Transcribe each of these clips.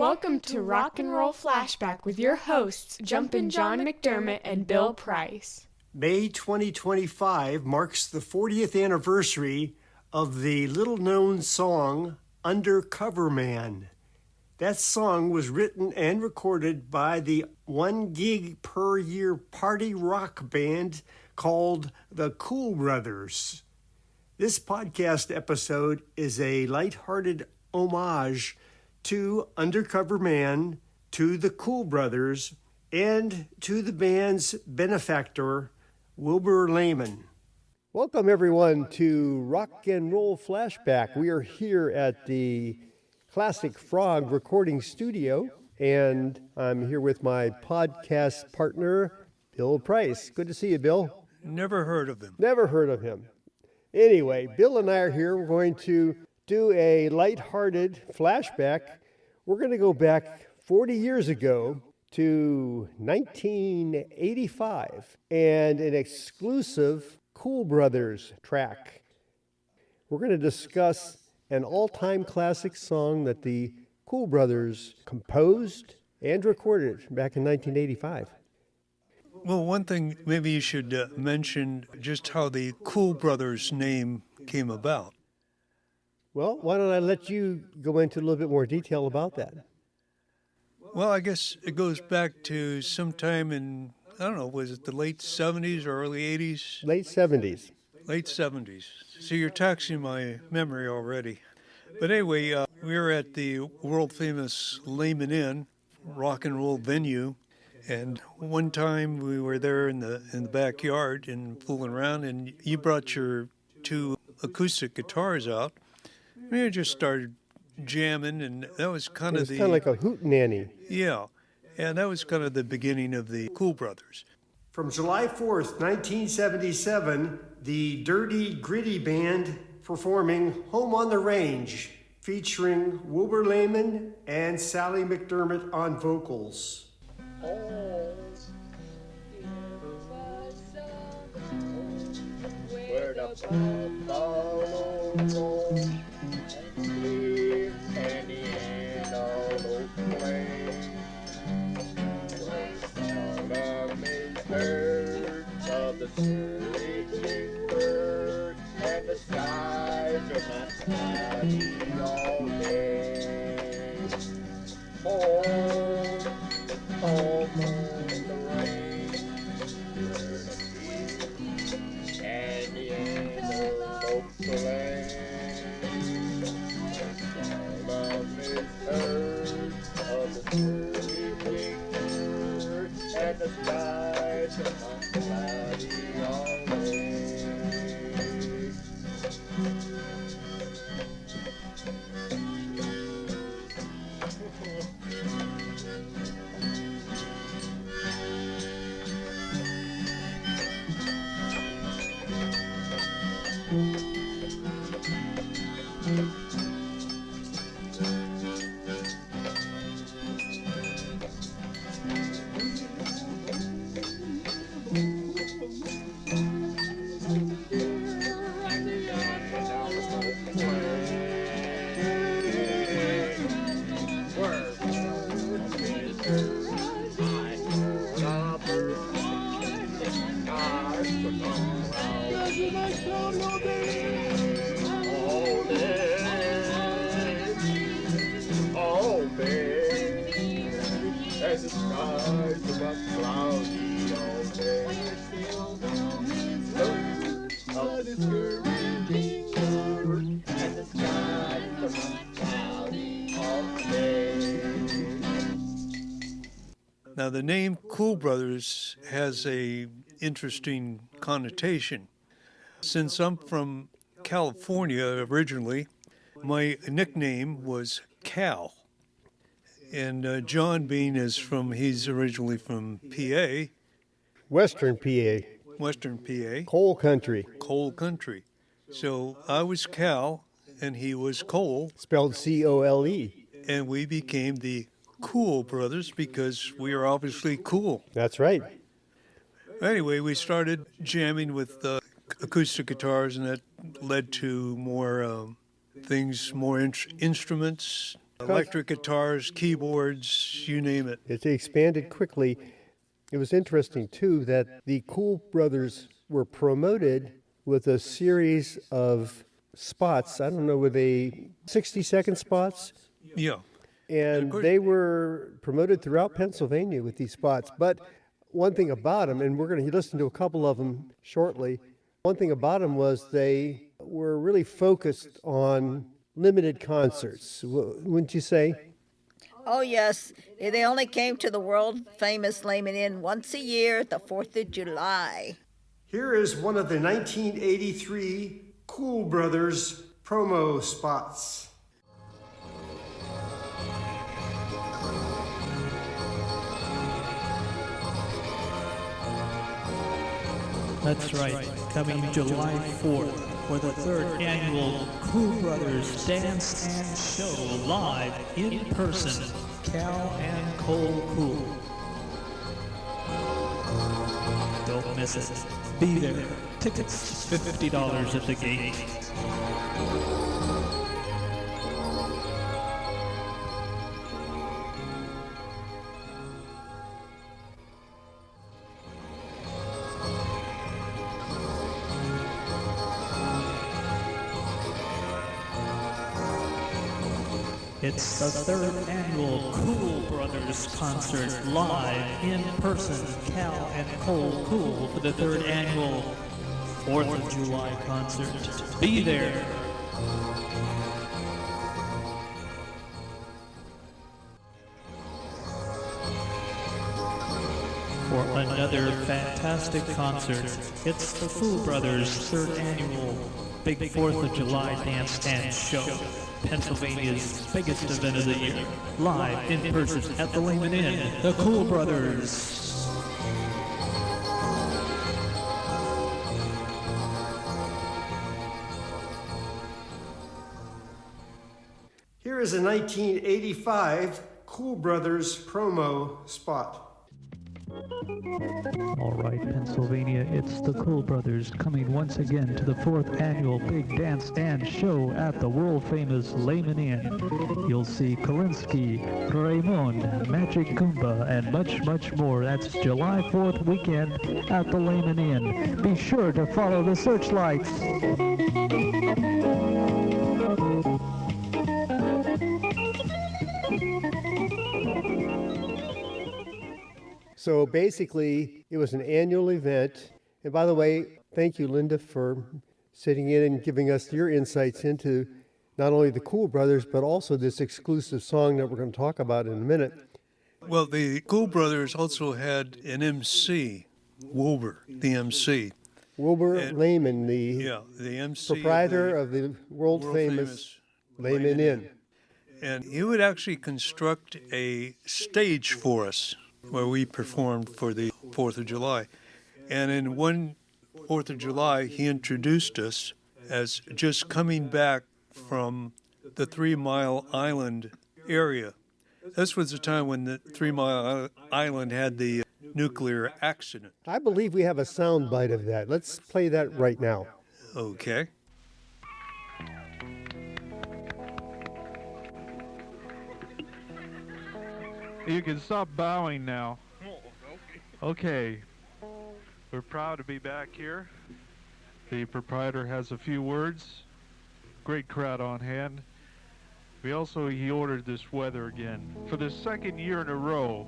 Welcome to Rock and Roll Flashback with your hosts, Jumpin John McDermott and Bill Price. May 2025 marks the 40th anniversary of the little-known song, Undercover Man. That song was written and recorded by the 1 gig per year party rock band called the Cool Brothers. This podcast episode is a lighthearted homage to Undercover Man, to the Cool Brothers, and to the band's benefactor, Wilbur Lehman. Welcome, everyone, to Rock and Roll Flashback. We are here at the Classic Frog recording studio, and I'm here with my podcast partner, Bill Price. Good to see you, Bill. Never heard of him. Never heard of him. Anyway, Bill and I are here. We're going to do a lighthearted flashback. We're going to go back 40 years ago to 1985 and an exclusive Cool Brothers track. We're going to discuss an all-time classic song that the Cool Brothers composed and recorded back in 1985. Well, one thing maybe you should mention just how the Cool Brothers name came about. Well, why don't I let you go into a little bit more detail about that? Well, I guess it goes back to sometime in, I don't know, was it the late 70s or early 80s? Late 70s. Late 70s. So you're taxing my memory already. But anyway, we were at the world-famous Lehman Inn, rock and roll venue, and one time we were there in the backyard and fooling around, and you brought your 2 acoustic guitars out. We just started jamming, and that was kind of kind of like a hootenanny. Yeah, and that was kind of the beginning of the Cool Brothers. From July 4th, 1977, the Dirty Gritty Band performing Home on the Range, featuring Wilbur Lehman and Sally McDermott on vocals. Where the buffalo roam and sleep and the antelope play. Where autumn is heard of the sleeping bird and the skies are not cloudy all day. Home, home on the range, where the fields and the antelope play. Autumn is heard of the sleeping bird and the skies are not cloudy all day. Now, the name Cool Brothers has a interesting connotation. Since I'm from California originally, my nickname was Cal. And John Bean he's originally from PA. Western PA. Western PA. Coal country. Coal country. So I was Cal and he was Cole. Spelled C-O-L-E. And we became the Cool Brothers because we are obviously cool. That's right. Anyway, we started jamming with acoustic guitars, and that led to more things, more instruments, Electric guitars, keyboards, you name it. It expanded quickly. It was interesting, too, that the Cool Brothers were promoted with a series of spots. I don't know, were they 60-second spots? Yeah. And they were promoted throughout Pennsylvania with these spots. But one thing about them, and we're going to listen to a couple of them shortly, one thing about them was they were really focused on limited concerts, wouldn't you say? Oh, yes. They only came to the world-famous Lehman Inn once a year, the 4th of July. Here is one of the 1983 Cool Brothers promo spots. That's right, coming July 4th for the 3rd annual Cool Brothers Dance and Show live in person, Cal and Cole Cool. Don't miss it. Be there. Tickets $50 at the gate. It's the 3rd annual Cool Brothers concert live in person, Cal and Cole Cool for the 3rd annual 4th of July concert. Be there. For another fantastic concert, it's the Cool Brothers 3rd annual Big 4th of July Dance and Show. Pennsylvania's biggest event of the year, live in person at the Lehman Inn, the Cool Brothers. Here is a 1985 Cool Brothers promo spot. All right, Pennsylvania, it's the Cool Brothers coming once again to the 4th annual Big Dance and Show at the world-famous Lehman Inn. You'll see Kalinsky, Raymond, Magic Goomba, and much, much more. That's July 4th weekend at the Lehman Inn. Be sure to follow the searchlights. So basically, it was an annual event. And by the way, thank you, Linda, for sitting in and giving us your insights into not only the Cool Brothers, but also this exclusive song that we're going to talk about in a minute. Well, the Cool Brothers also had an MC, Wilbur, the MC. Wilbur Lehman, the MC proprietor of the world-famous Lehman Inn. And he would actually construct a stage for us where we performed for the 4th of July. And in one 4th of July, he introduced us as just coming back from the 3 Mile Island area. This was the time when the 3 Mile Island had the nuclear accident. I believe we have a sound bite of that. Let's play that right now. Okay. You can stop bowing now. Okay. We're proud to be back here. The proprietor has a few words. Great crowd on hand. He ordered this weather again for the 2nd year in a row.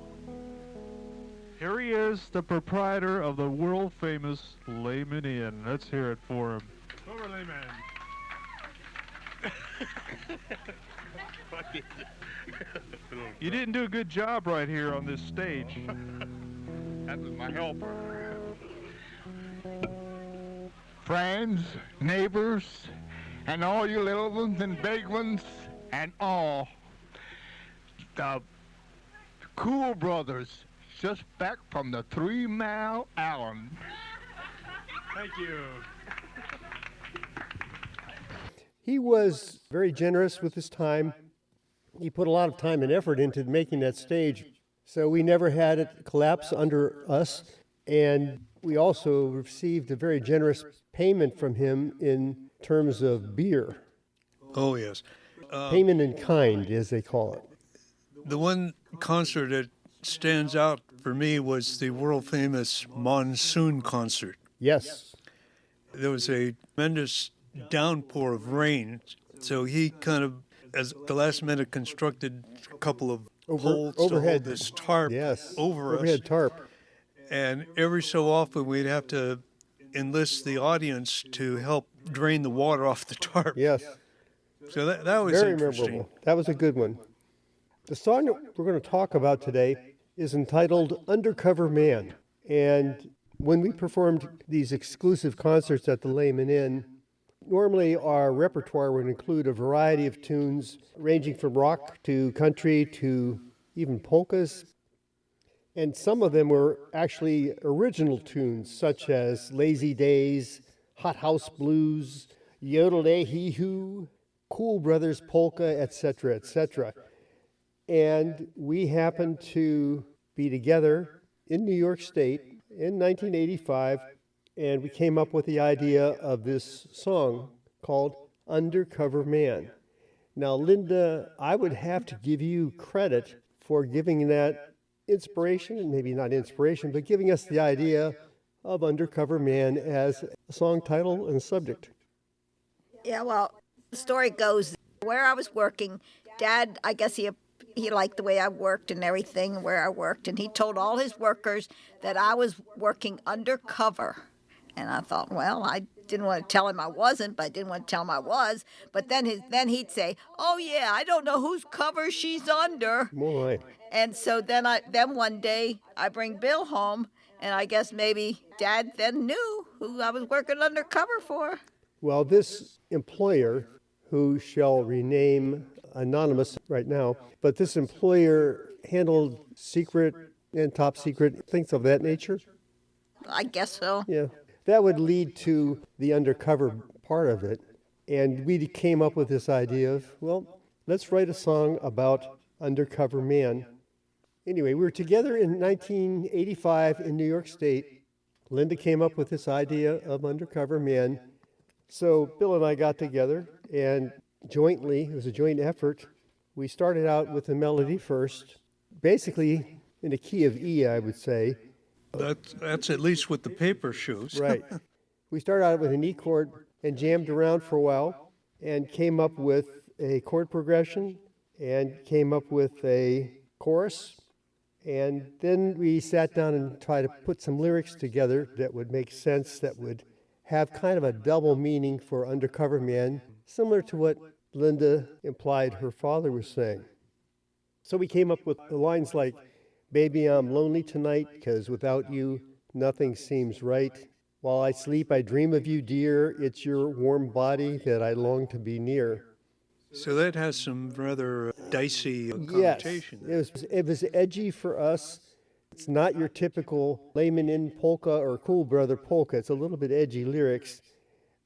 Here he is, the proprietor of the world-famous Lehman Inn. Let's hear it for him. Wilbur Lehman. You didn't do a good job right here on this stage. That was my helper. Friends, neighbors, and all you little ones and big ones, and all. The Cool Brothers, just back from the 3 Mile Island. Thank you. He was very generous with his time. He put a lot of time and effort into making that stage, so we never had it collapse under us, and we also received a very generous payment from him in terms of beer. Oh, yes. Payment in kind, as they call it. The one concert that stands out for me was the world famous monsoon concert. Yes. There was a tremendous downpour of rain, so he kind of, as the last minute, constructed a couple of poles to hold this tarp over us. Overhead tarp. And every so often we'd have to enlist the audience to help drain the water off the tarp. Yes. So that was very interesting. memorable. That was a good one. The song that we're going to talk about today is entitled Undercover Man. And when we performed these exclusive concerts at the Lehman Inn, normally our repertoire would include a variety of tunes ranging from rock to country to even polkas. And some of them were actually original tunes, such as Lazy Days, Hot House Blues, Yodel-de-hee-hoo, Cool Brothers Polka, etc., etc. And we happened to be together in New York State in 1985, and we came up with the idea of this song called Undercover Man. Now, Linda, I would have to give you credit for giving that inspiration, and maybe not inspiration, but giving us the idea of Undercover Man as a song title and subject. Yeah, well, the story goes where I was working, Dad, I guess he liked the way I worked and everything, where I worked, and he told all his workers that I was working undercover. And I thought, well, I didn't want to tell him I wasn't, but I didn't want to tell him I was. But then he'd say, oh, yeah, I don't know whose cover she's under. Boy. And so then one day I bring Bill home, and I guess maybe Dad then knew who I was working undercover for. Well, this employer, who shall rename anonymous right now, but this employer handled secret and top secret things of that nature. I guess so. Yeah. That would lead to the undercover part of it. And we came up with this idea of, well, let's write a song about Undercover Man. Anyway, we were together in 1985 in New York State. Linda came up with this idea of Undercover Man. So Bill and I got together, and jointly, it was a joint effort, we started out with the melody first, basically in a key of E, I would say. That's at least what the paper shows. Right. We started out with an E chord and jammed around for a while and came up with a chord progression and came up with a chorus. And then we sat down and tried to put some lyrics together that would make sense, that would have kind of a double meaning for Undercover Man, similar to what Linda implied her father was saying. So we came up with the lines like, baby, I'm lonely tonight, 'cause without you, nothing seems right. While I sleep, I dream of you, dear. It's your warm body that I long to be near. So that has some rather dicey connotation. Yes, it was edgy for us. It's not your typical Lehman Inn polka or Cool Brother polka. It's a little bit edgy lyrics.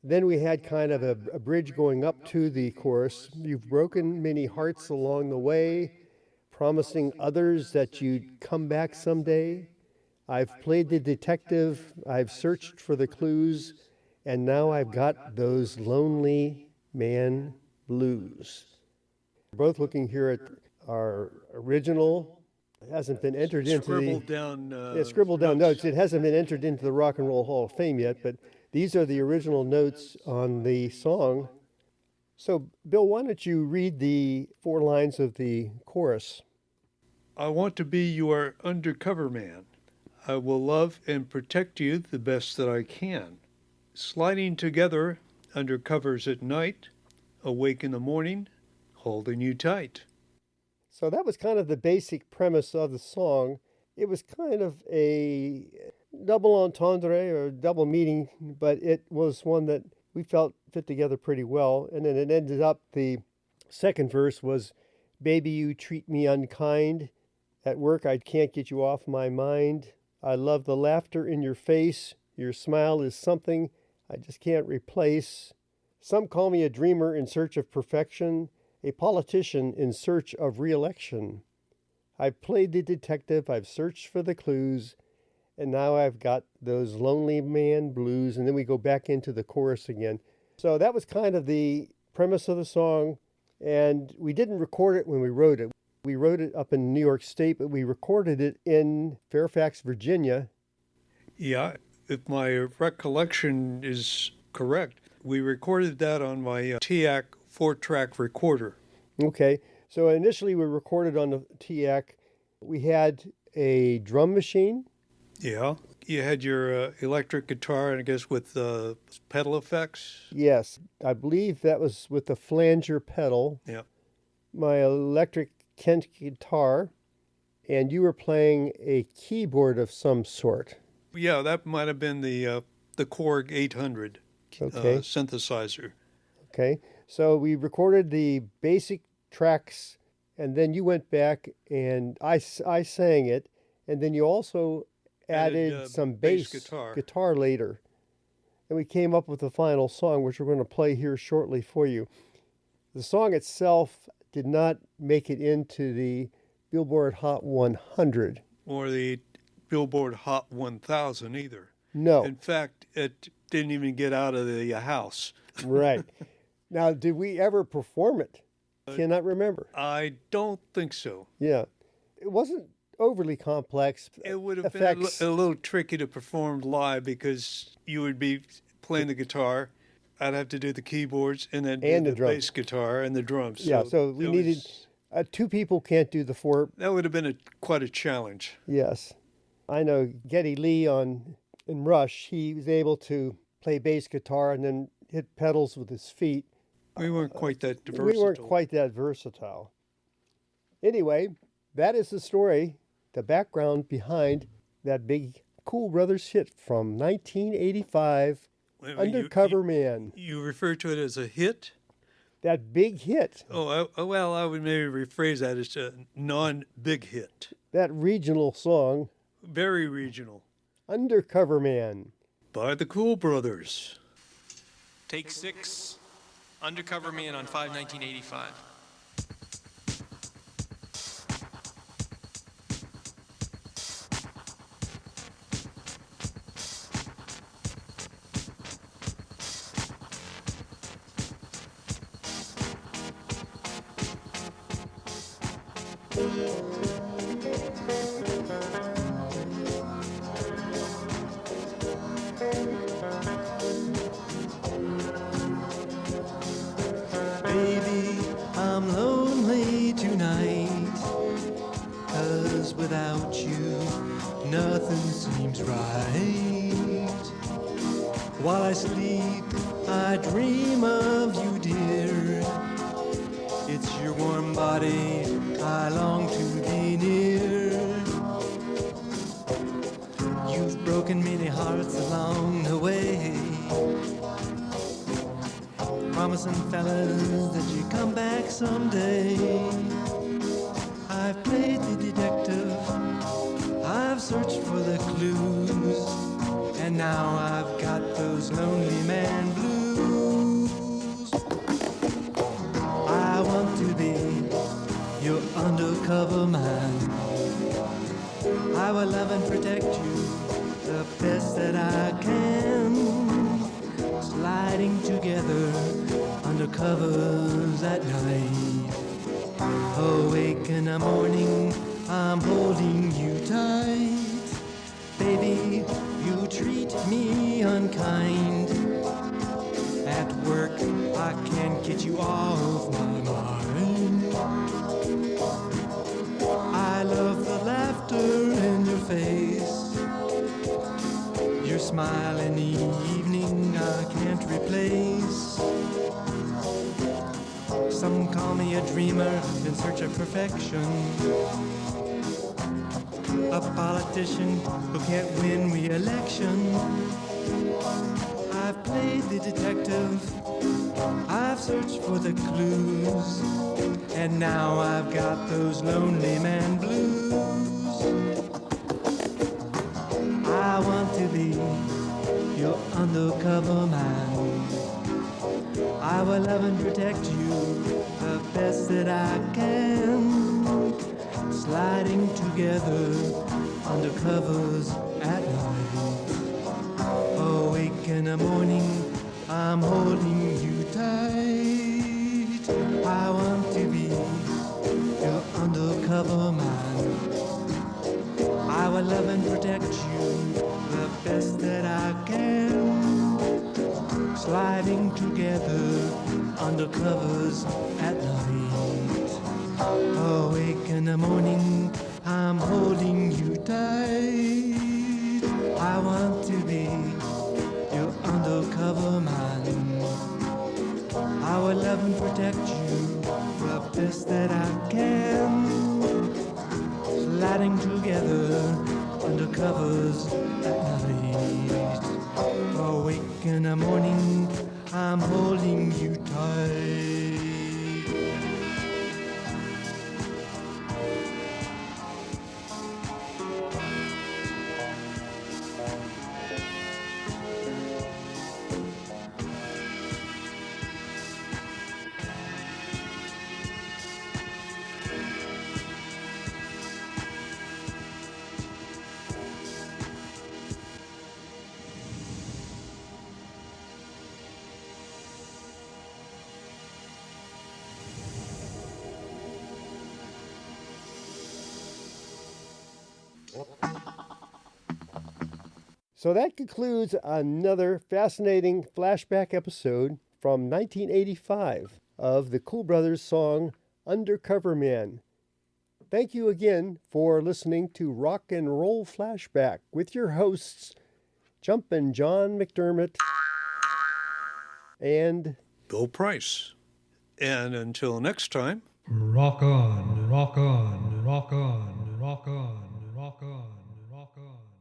Then we had kind of a bridge going up to the chorus. You've broken many hearts along the way, promising others that you'd come back someday. I've played the detective, I've searched for the clues, and now I've got those lonely man blues. We're both looking here at our original. It hasn't been entered into scribbled down notes. It hasn't been entered into the Rock and Roll Hall of Fame yet, but these are the original notes on the song. So, Bill, why don't you read the 4 lines of the chorus? I want to be your undercover man. I will love and protect you the best that I can. Sliding together under covers at night, awake in the morning, holding you tight. So that was kind of the basic premise of the song. It was kind of a double entendre or double meaning, but it was one that we felt fit together pretty well. And then it ended up, the second verse was, baby, you treat me unkind. At work, I can't get you off my mind. I love the laughter in your face. Your smile is something I just can't replace. Some call me a dreamer in search of perfection, a politician in search of re-election. I've played the detective, I've searched for the clues, and now I've got those lonely man blues. And then we go back into the chorus again. So that was kind of the premise of the song. And we didn't record it when we wrote it. We wrote it up in New York State, but we recorded it in Fairfax, Virginia. Yeah, if my recollection is correct, we recorded that on my TAC 4-track recorder. Okay, so initially we recorded on the TAC. We had a drum machine. Yeah, you had your electric guitar, and I guess with pedal effects. Yes, I believe that was with the flanger pedal. Yeah. My My electric Kent guitar, and you were playing a keyboard of some sort. Yeah, that might have been the Korg 800 Okay. synthesizer. Okay, so we recorded the basic tracks, and then you went back and I sang it, and then you also added some bass guitar later. And we came up with the final song, which we're going to play here shortly for you. The song itself did not make it into the Billboard Hot 100. Or the Billboard Hot 1000 either. No. In fact, it didn't even get out of the house. Right. Now, did we ever perform it? Cannot remember. I don't think so. Yeah. It wasn't overly complex. It would have effects. been a little tricky to perform live because you would be playing the guitar. I'd have to do the keyboards and then do the bass guitar and the drums. Yeah, so we needed two people can't do the four. That would have been quite a challenge. Yes. I know Geddy Lee in Rush, he was able to play bass guitar and then hit pedals with his feet. We weren't quite that versatile. We weren't quite that versatile. Anyway, that is the story, the background behind that big Cool Brothers hit from 1985, Undercover Man. You refer to it as a hit? That big hit. Oh, well, I would maybe rephrase that as a non-big hit. That regional song. Very regional. Undercover Man. By the Cool Brothers. Take 6, Undercover Man on 5/1985. Baby, I'm lonely tonight, 'cause without you, nothing seems right. While I sleep, I dream of you, dear. It's your warm body I long to be near. You've broken many hearts along the way, promising fellas that you come back someday. I've played the detective, I've searched for the clues, and now I've got those lonely man blues. I want to be your undercover man. I will love and protect you the best that I can, sliding together under covers at night. Awake in the morning, I'm holding you tight. Baby, you treat me unkind. At work, I can't get you off my mind. I love the laughter in your face. Your smile in the evening I can't replace. Some call me a dreamer in search of perfection, a politician who can't win re-election. I've played the detective, I've searched for the clues, and now I've got those lonely man blues. I want to be your undercover man. I will love and protect you the best that I can, sliding together under covers at night. Awake in the morning, I'm holding you tight. I want will love and protect you the best that I can. Sliding together under covers at night. Awake in the morning, I'm holding you tight. I want to be your undercover man. I will love and protect you the best that I can. Sliding together under covers at night. Awake in the morning, I'm holding you tight. So that concludes another fascinating flashback episode from 1985 of the Cool Brothers song Undercover Man. Thank you again for listening to Rock and Roll Flashback with your hosts, Jumpin John McDermott and Bill Price. And until next time, Rock on, rock on, rock on, rock on, rock on, rock on.